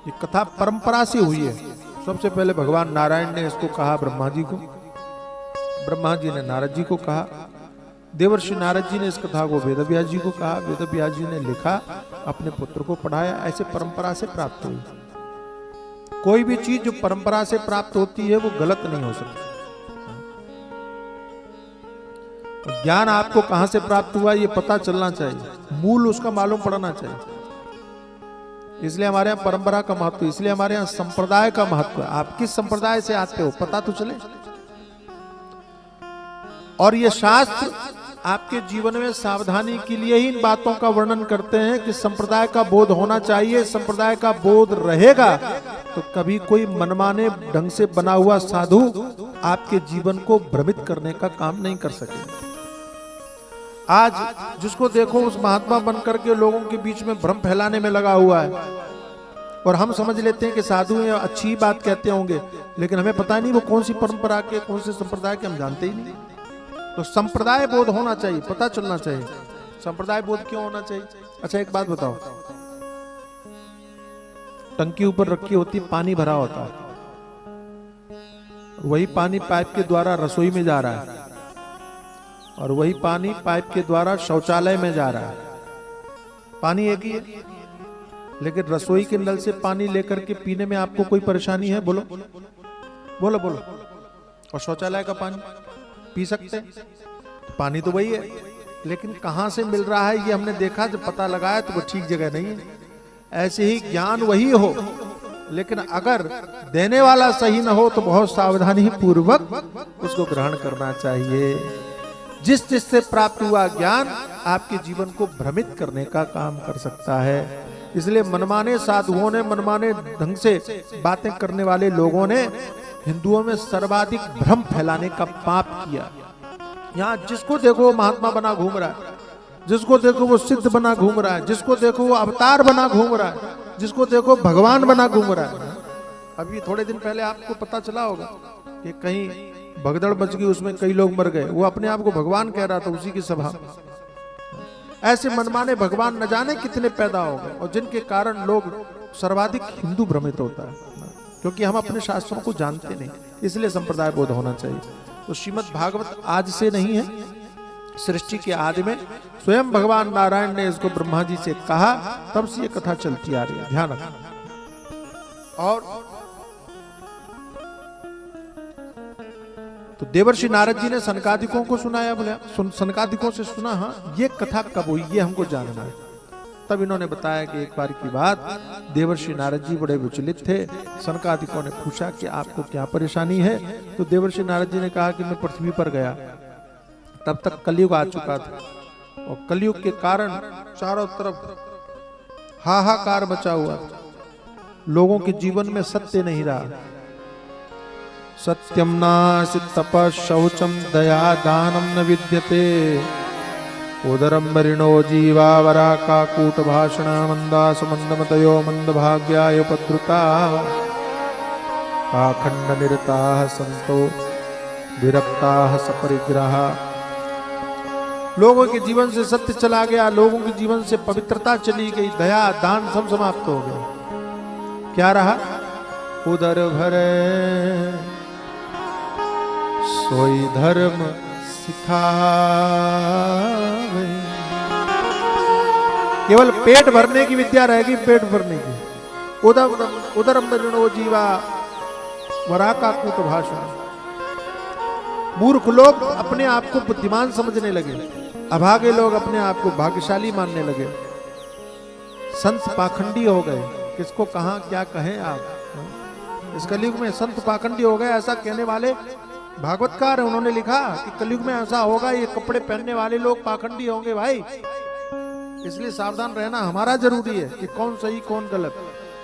ये कथा परंपरा से हुई है। सबसे पहले भगवान नारायण ने इसको कहा ब्रह्मा जी को, ब्रह्मा जी ने नारद जी को कहा, देवर्षि नारद जी ने इस कथा को वेदव्यास जी को कहा, वेदव्यास जी ने लिखा, अपने पुत्र को पढ़ाया। ऐसे परंपरा से प्राप्त हुई। कोई भी चीज जो परंपरा से प्राप्त होती है वो गलत नहीं हो सकती। ज्ञान आपको कहां से प्राप्त हुआ ये पता चलना चाहिए, मूल उसका मालूम पड़ना चाहिए। इसलिए हमारे यहाँ परंपरा का महत्व, इसलिए हमारे यहाँ संप्रदाय का महत्व है। आप किस संप्रदाय से आते हो पता तो चले। और ये शास्त्र आपके जीवन में सावधानी के लिए ही इन बातों का वर्णन करते हैं कि संप्रदाय का बोध होना चाहिए। संप्रदाय का बोध रहेगा तो कभी कोई मनमाने ढंग से बना हुआ साधु आपके जीवन को भ्रमित करने का काम नहीं कर सकेगा। आज जिसको देखो उस महात्मा बनकर के लोगों के बीच में भ्रम फैलाने में लगा हुआ है, और हम समझ लेते हैं कि साधु हैं, अच्छी बात कहते होंगे, लेकिन हमें पता नहीं वो कौन सी परंपरा के, कौन से संप्रदाय के, हम जानते ही नहीं। तो संप्रदाय बोध होना चाहिए, पता चलना चाहिए। संप्रदाय बोध क्यों होना चाहिए? अच्छा एक बात बताओ, टंकी ऊपर रखी होती, पानी भरा होता है, वही पानी पाइप के द्वारा रसोई में जा रहा है, और वही पानी पाइप के द्वारा शौचालय में जा रहा है। पानी एक ही है, लेकिन रसोई के नल से पानी लेकर के पीने में आपको कोई परेशानी है? बोलो बोलो बोलो। और शौचालय का पानी पी सकते हैं? पानी तो वही है, लेकिन कहां से मिल रहा है ये हमने देखा, जब पता लगाया तो वो ठीक जगह नहीं है। ऐसे ही ज्ञान वही हो, लेकिन अगर देने वाला सही ना हो तो बहुत सावधानी पूर्वक उसको ग्रहण करना चाहिए। जिस जिससे प्राप्त हुआ ज्ञान आपके जीवन को भ्रमित करने का काम कर सकता है। इसलिए मनमाने साधुओं ने, मनमाने ढंग से बातें करने वाले लोगों ने हिंदुओं में सर्वाधिक भ्रम फैलाने का पाप किया। यहाँ जिसको देखो वो महात्मा बना घूम रहा है, जिसको देखो वो सिद्ध बना घूम रहा है, जिसको देखो वो अवतार बना घूम रहा है, जिसको देखो भगवान बना घूम रहा है। अभी थोड़े दिन पहले आपको पता चला होगा कि कहीं भगदड़ मच गई, उसमें कई लोग मर गए। वो अपने आप को भगवान कह रहा था उसी की सभा में। ऐसे मनमाने भगवान न जाने कितने पैदा हो गए, और जिनके कारण लोग सर्वाधिक हिंदू भ्रमित होता है, क्योंकि हम अपने शास्त्रों को जानते नहीं। इसलिए संप्रदाय बोध होना चाहिए। तो श्रीमद् भागवत आज से नहीं है, सृष्टि के आदि में स्वयं भगवान नारायण ने इसको ब्रह्मा जी से कहा, तब से ये कथा चलती आ रही है। ध्यान रखना। और तो देवर्षि नारद जी ने सनकादिकों को सुनाया। बोले सनकादिकों से सुना, हाँ ये कथा कब हुई ये हमको जानना है। तब इन्होंने बताया कि एक बार की बात, देवर्षि नारद जी बड़े विचलित थे। सनकादिकों ने पूछा कि आपको क्या परेशानी है? तो देवर्षि नारद जी ने कहा कि मैं पृथ्वी पर गया, तब तक कलयुग आ चुका था, और कलयुग के कारण चारों तरफ हाहाकार मचा हुआ, लोगों के जीवन में सत्य नहीं रहा। सत्यम नासि तपः शौचम दया दानम न विद्यते, उदरम मरिणो जीवा वरा काकूट भाषण मंदास मंदमतयो मंदभाग्याय उपद्रुता, पाखंड निरताः संतो विरक्ताः सपरिग्रहा। लोगों के जीवन से सत्य चला गया, लोगों के जीवन से पवित्रता चली गई, दया दान सब समाप्त हो गया। क्या रहा? उदर भरे सोई धर्म सिखावे। केवल पेट भरने की विद्या रहेगी, पेट भरने की। उदरम मरिणो जीवा वरा काकूट भाषण। मूर्ख लोग अपने आप को बुद्धिमान समझने लगे, अभागे लोग अपने आप को भाग्यशाली मानने लगे। संत पाखंडी हो गए। किसको कहां क्या कहें आप? इस कलयुग में संत पाखंडी हो गए, ऐसा कहने वाले भागवतकार है। उन्होंने लिखा कि कलयुग में ऐसा होगा, ये कपड़े पहनने वाले लोग पाखंडी होंगे भाई। इसलिए सावधान रहना हमारा जरूरी है कि कौन सही कौन गलत।